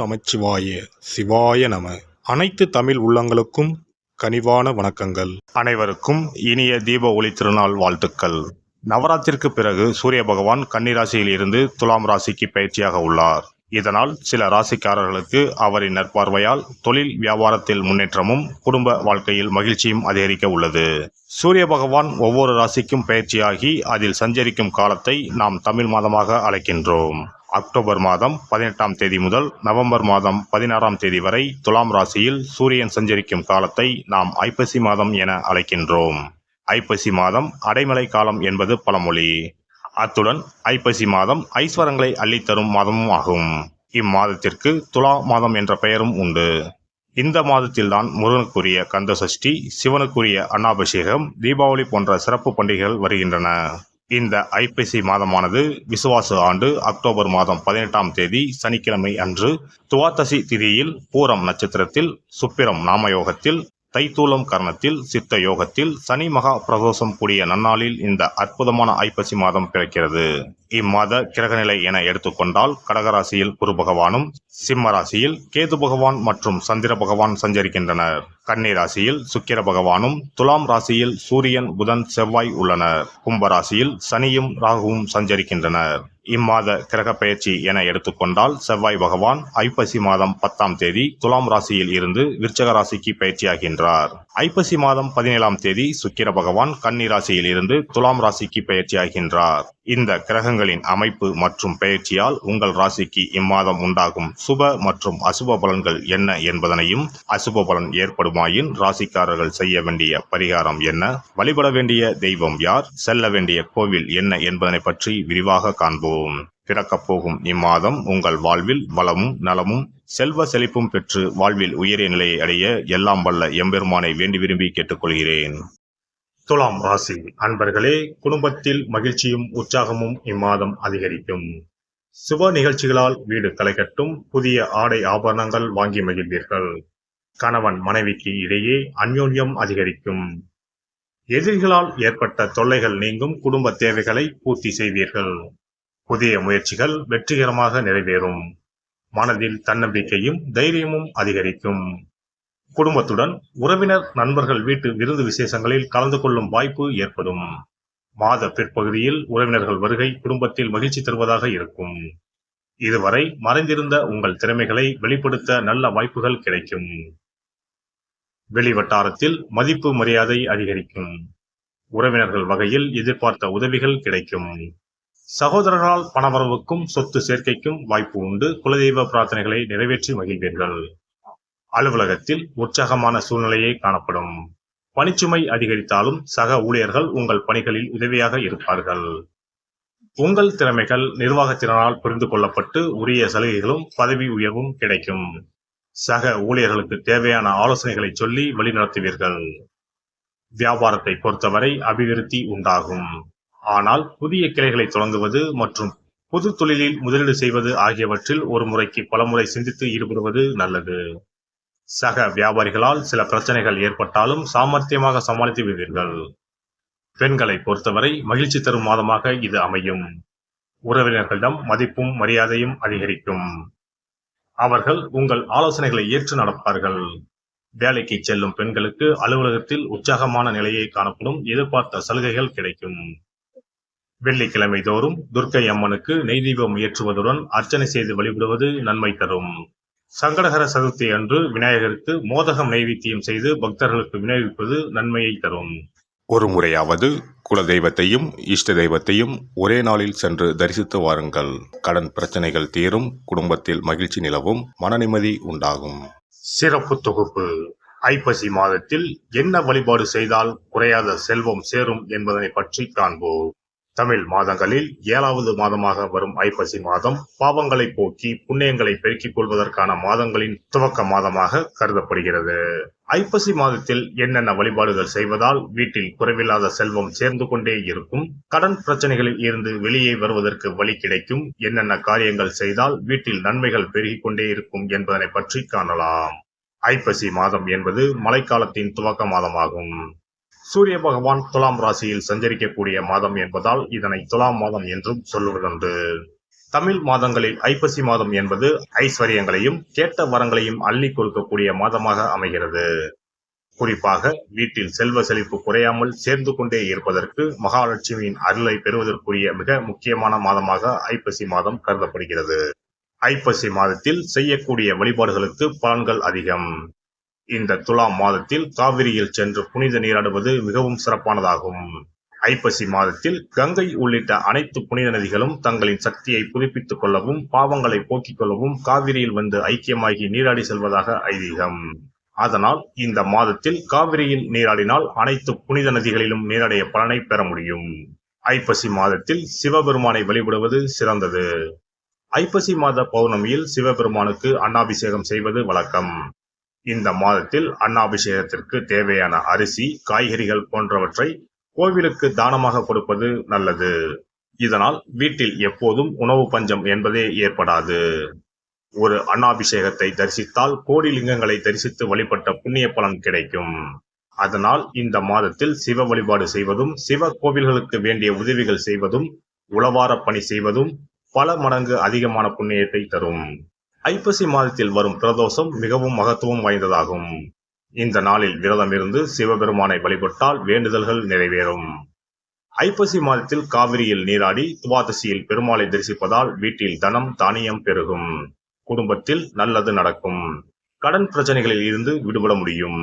நமச்சிவாய சிவாய நம. அனைத்து தமிழ் உள்ளங்களுக்கும் கனிவான வணக்கங்கள். அனைவருக்கும் இனிய தீப ஒளி திருநாள் வாழ்த்துக்கள். நவராத்திற்கு பிறகு சூரிய பகவான் கன்னிராசியில் இருந்து துலாம் ராசிக்கு பயிற்சியாக உள்ளார். இதனால் சில ராசிக்காரர்களுக்கு அவரின் நற்பார்வையால் தொழில் வியாபாரத்தில் முன்னேற்றமும் குடும்ப வாழ்க்கையில் மகிழ்ச்சியும் அதிகரிக்க உள்ளது. சூரிய பகவான் ஒவ்வொரு ராசிக்கும் பயிற்சியாகி அதில் சஞ்சரிக்கும் காலத்தை நாம் தமிழ் மாதமாக அழைக்கின்றோம். அக்டோபர் மாதம் 18ஆம் தேதி முதல் நவம்பர் மாதம் 16ஆம் தேதி வரை துலாம் ராசியில் சூரியன் சஞ்சரிக்கும் காலத்தை நாம் ஐப்பசி மாதம் என அழைக்கின்றோம். ஐப்பசி மாதம் அடைமழை காலம் என்பது பழமொழி. அத்துடன் ஐப்பசி மாதம் ஐஸ்வரங்களை அள்ளித்தரும் மாதமும் ஆகும். இம்மாதத்திற்கு துலா மாதம் என்ற பெயரும் உண்டு. இந்த மாதத்தில்தான் முருகனுக்குரிய கந்த சஷ்டி, சிவனுக்குரிய அன்னாபிஷேகம், தீபாவளி போன்ற சிறப்பு பண்டிகைகள் வருகின்றன. இந்த ஐப்பசி மாதமானது விசுவாச ஆண்டு அக்டோபர் மாதம் 18ஆம் தேதி சனிக்கிழமை அன்று துவாதசி திதியில் பூரம் நட்சத்திரத்தில் சுப்பிரம் நாமயோகத்தில் தைத்தூலம் கர்ணத்தில் சித்த யோகத்தில் சனி மகா பிரதோஷம் கூடிய நன்னாளில் இந்த அற்புதமான ஐப்பசி மாதம் பிறக்கிறது. இம்மாத கிரகநிலை என எடுத்துக்கொண்டால் கடகராசியில் குரு பகவானும், சிம்ம ராசியில் கேது பகவான் மற்றும் சந்திர பகவான் சஞ்சரிக்கின்றனர். கன்னி ராசியில் சுக்கிர பகவானும், துலாம் ராசியில் சூரியன், புதன், செவ்வாய் உள்ளனர். கும்பராசியில் சனியும் ராகுவும் சஞ்சரிக்கின்றனர். இம்மாத கிரக பயிற்சி என எடுத்துக்கொண்டால் செவ்வாய் பகவான் ஐப்பசி மாதம் 10ஆம் தேதி துலாம் ராசியில் இருந்து விருச்சக ராசிக்கு பயிற்சியாகின்றார். ஐப்பசி மாதம் 17ஆம் தேதி சுக்கிர பகவான் கன்னி ராசியில் இருந்து துலாம் ராசிக்கு பயிற்சியாகின்றார். இந்த கிரகங்களின் அமைப்பு மற்றும் பயிற்சியால் உங்கள் ராசிக்கு இம்மாதம் உண்டாகும் சுப மற்றும் அசுப பலன்கள் என்ன என்பதனையும், அசுப பலன் ஏற்படுமாயின் ராசிக்காரர்கள் செய்ய வேண்டிய பரிகாரம் என்ன, வழிபட வேண்டிய தெய்வம் யார், செல்ல வேண்டிய கோவில் என்ன என்பதனை பற்றி விரிவாக காண்போம். பிறக்கப் போகும் இம்மாதம் உங்கள் வாழ்வில் வளமும் நலமும் செல்வ செழிப்பும் பெற்று வாழ்வில் உயரிய நிலையை அடைய எல்லாம் வல்ல எம்பெருமானை வேண்டி விரும்பி கேட்டுக்கொள்கிறேன். துலாம் ராசி அன்பர்களே, குடும்பத்தில் மகிழ்ச்சியும் உற்சாகமும் இம்மாதம் அதிகரிக்கும். சுப நிகழ்ச்சிகளால் வீடு களைகட்டும். புதிய ஆடை ஆபரணங்கள் வாங்கி மகிழ்வீர்கள். கணவன் மனைவிக்கு இடையே அந்யோன்யம் அதிகரிக்கும். எதிரிகளால் ஏற்பட்ட தொல்லைகள் நீங்கும். குடும்ப தேவைகளை பூர்த்தி செய்வீர்கள். புதிய முயற்சிகள் வெற்றிகரமாக நிறைவேறும். மனதில் தன்னம்பிக்கையும் தைரியமும் அதிகரிக்கும். குடும்பத்துடன் உறவினர் நண்பர்கள் வீட்டு விருந்து விசேஷங்களில் கலந்து கொள்ளும் வாய்ப்பு ஏற்படும். மாத பிற்பகுதியில் உறவினர்கள் வருகை குடும்பத்தில் மகிழ்ச்சி தருவதாக இருக்கும். இதுவரை மறைந்திருந்த உங்கள் திறமைகளை வெளிப்படுத்த நல்ல வாய்ப்புகள் கிடைக்கும். வெளிவட்டாரத்தில் மதிப்பு மரியாதை அதிகரிக்கும். உறவினர்கள் வகையில் எதிர்பார்த்த உதவிகள் கிடைக்கும். சகோதரர்களால் பணவரவுக்கும் சொத்து சேர்க்கைக்கும் வாய்ப்பு உண்டு. குலதெய்வ பிரார்த்தனைகளை நிறைவேற்றி மகிழ்வீர்கள். அலுவலகத்தில் உற்சாகமான சூழ்நிலையே காணப்படும். பணிச்சுமை அதிகரித்தாலும் சக ஊழியர்கள் உங்கள் பணிகளில் உதவியாக இருப்பார்கள். உங்கள் திறமைகள் நிர்வாகத்தினரால் புரிந்து கொள்ளப்பட்டு உரிய சலுகைகளும் பதவி உயர்வும் கிடைக்கும். சக ஊழியர்களுக்கு தேவையான ஆலோசனைகளை சொல்லி வழிநடத்துவீர்கள். வியாபாரத்தை பொறுத்தவரை அபிவிருத்தி உண்டாகும். ஆனால் புதிய கிளைகளை தொடங்குவது மற்றும் புது தொழிலில் முதலீடு செய்வது ஆகியவற்றில் ஒரு முறைக்கு பலமுறை சிந்தித்து ஈடுபடுவது நல்லது. சக வியாபாரிகளால் சில பிரச்சனைகள் ஏற்பட்டாலும் சாமர்த்தியமாக சமாளித்து விடுவீர்கள். பெண்களை பொறுத்தவரை மகிழ்ச்சி தரும் மாதமாக இது அமையும். உறவினர்களிடம் மதிப்பும் மரியாதையும் அதிகரிக்கும். அவர்கள் உங்கள் ஆலோசனைகளை ஏற்று நடப்பார்கள். வேலைக்கு செல்லும் பெண்களுக்கு அலுவலகத்தில் உற்சாகமான நிலையை காணப்படும். எதிர்பார்த்த சலுகைகள் கிடைக்கும். வெள்ளிக்கிழமை தோறும் துர்க்கை அம்மனுக்கு நெய் தீபம் ஏற்றுவதுடன் அர்ச்சனை செய்து வழிபடுவது நன்மை தரும். சங்கடகர சதுர்த்தி அன்று விநாயகருக்கு மோதகம் நைவேத்தியம் செய்து பக்தர்களுக்கு விநியோகிப்பது நன்மையை தரும். ஒரு முறையாவது குல தெய்வத்தையும் இஷ்ட தெய்வத்தையும் ஒரே நாளில் சென்று தரிசித்து வாருங்கள். கடன் பிரச்சனைகள் தீரும். குடும்பத்தில் மகிழ்ச்சி நிலவும். மன நிம்மதி உண்டாகும். சிறப்பு தொகுப்பு. ஐப்பசி மாதத்தில் என்ன வழிபாடு செய்தால் குறையாத செல்வம் சேரும் என்பதனை பற்றி காண்போம். தமிழ் மாதங்களில் 7வது மாதமாக வரும் ஐப்பசி மாதம் பாவங்களை போக்கி புண்ணியங்களை பெருக்கிக் கொள்வதற்கான மாதங்களின் துவக்க மாதமாக கருதப்படுகிறது. ஐப்பசி மாதத்தில் என்னென்ன வழிபாடுகள் செய்வதால் வீட்டில் குறைவில்லாத செல்வம் சேர்ந்து கொண்டே இருக்கும், கடன் பிரச்சனைகளில் இருந்து வெளியே வருவதற்கு வழி கிடைக்கும், என்னென்ன காரியங்கள் செய்தால் வீட்டில் நன்மைகள் பெருகிக் கொண்டே இருக்கும் என்பதனை பற்றி காணலாம். ஐப்பசி மாதம் என்பது மழைக்காலத்தின் துவக்க மாதமாகும். சூரிய பகவான் துலாம் ராசியில் சஞ்சரிக்கக்கூடிய மாதம் என்பதால் இதனை துலாம் மாதம் என்றும் சொல்லுவதுண்டு. தமிழ் மாதங்களில் ஐப்பசி மாதம் என்பது ஐஸ்வர்யங்களையும் கேட்ட வரங்களையும் அள்ளி கொடுக்கக்கூடிய மாதமாக அமைகிறது. குறிப்பாக வீட்டில் செல்வ செழிப்பு குறையாமல் சேர்ந்து கொண்டே இருப்பதற்கு மகாலட்சுமியின் அருளை பெறுவதற்குரிய மிக முக்கியமான மாதமாக ஐப்பசி மாதம் கருதப்படுகிறது. ஐப்பசி மாதத்தில் செய்யக்கூடிய வழிபாடுகளுக்கு பலன்கள் அதிகம். இந்த துலாம் மாதத்தில் காவிரியில் சென்று புனித நீராடுவது மிகவும் சிறப்பானதாகும். ஐப்பசி மாதத்தில் கங்கை உள்ளிட்ட அனைத்து புனித நதிகளும் தங்களின் சக்தியை புதுப்பித்துக் கொள்ளவும் பாவங்களை போக்கிக் கொள்ளவும் காவிரியில் வந்து ஐக்கியமாகி நீராடி செல்வதாக ஐதீகம். அதனால் இந்த மாதத்தில் காவிரியில் நீராடினால் அனைத்து புனித நதிகளிலும் நீராடிய பலனை பெற முடியும். ஐப்பசி மாதத்தில் சிவபெருமானை வழிபடுவது சிறந்தது. ஐப்பசி மாத பௌர்ணமியில் சிவபெருமானுக்கு அன்னாபிஷேகம் செய்வது வழக்கம். இந்த மாதத்தில் அன்னாபிஷேகத்திற்கு தேவையான அரிசி, காய்கறிகள் போன்றவற்றை கோவிலுக்கு தானமாக கொடுப்பது நல்லது. இதனால் வீட்டில் எப்போதும் உணவு பஞ்சம் என்பதே ஏற்படாது. ஒரு அன்னாபிஷேகத்தை தரிசித்தால் கோடி லிங்கங்களை தரிசித்து வழிபட்ட புண்ணிய பலன் கிடைக்கும். அதனால் இந்த மாதத்தில் சிவ வழிபாடு செய்வதும் சிவ கோவில்களுக்கு வேண்டிய உதவிகள் செய்வதும் உளவார பணி செய்வதும் பல மடங்கு அதிகமான புண்ணியத்தை தரும். ஐப்பசி மாதத்தில் வரும் பிரதோஷம் மிகவும் மகத்துவம் வாய்ந்ததாகும். இந்த நாளில் விரதம் இருந்து சிவபெருமானை வழிபட்டால் வேண்டுதல்கள் நிறைவேறும். ஐப்பசி மாதத்தில் காவிரியில் நீராடி துவாதசியில் பெருமாளை தரிசிப்பதால் வீட்டில் தனம் தானியம் பெருகும். குடும்பத்தில் நல்லது நடக்கும். கடன் பிரச்சனைகளில் இருந்து விடுபட முடியும்.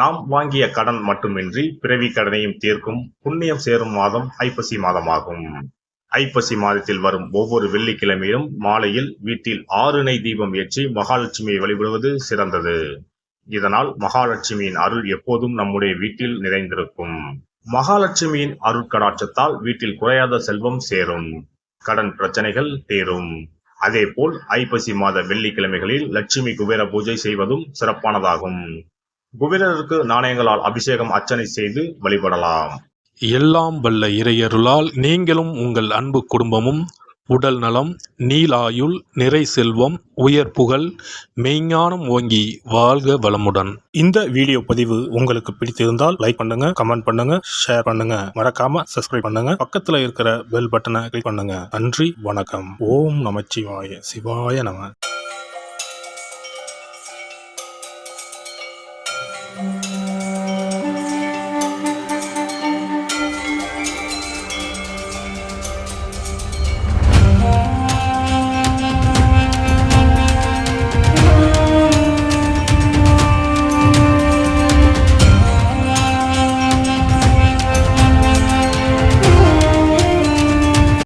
நாம் வாங்கிய கடன் மட்டுமின்றி பிறவி கடனையும் தீர்க்கும் புண்ணியம் சேரும் மாதம் ஐப்பசி மாதமாகும். ஐப்பசி மாதத்தில் வரும் ஒவ்வொரு வெள்ளிக்கிழமையும் மாலையில் வீட்டில் 6 எண்ணெய் தீபம் ஏற்றி மகாலட்சுமியை வழிபடுவது சிறந்தது. இதனால் மகாலட்சுமியின் அருள் எப்போதும் நம்முடைய வீட்டில் நிறைந்திருக்கும். மகாலட்சுமியின் அருட்கடாட்சத்தால் வீட்டில் குறையாத செல்வம் சேரும். கடன் பிரச்சனைகள் தீரும். அதேபோல் ஐப்பசி மாத வெள்ளிக்கிழமைகளில் லட்சுமி குபேர பூஜை செய்வதும் சிறப்பானதாகும். குபேரருக்கு நாணயங்களால் அபிஷேகம் அர்ச்சனை செய்து வழிபடலாம். எல்லாம் வல்ல இறையருளால் நீங்களும் உங்கள் அன்பு குடும்பமும் உடல் நலம், நீலாயுள், நிறை செல்வம், உயர் புகழ், மெய்ஞானம் ஓங்கி வாழ்க வளமுடன். இந்த வீடியோ பதிவு உங்களுக்கு பிடித்திருந்தால் லைக் பண்ணுங்க, கமெண்ட் பண்ணுங்க, ஷேர் பண்ணுங்க, மறக்காம சப்ஸ்கிரைப் பண்ணுங்க, பக்கத்துல இருக்கிற பெல் பட்டனை கிளிக் பண்ணுங்க. நன்றி, வணக்கம். ஓம் நமச்சிவாய, சிவாய நம.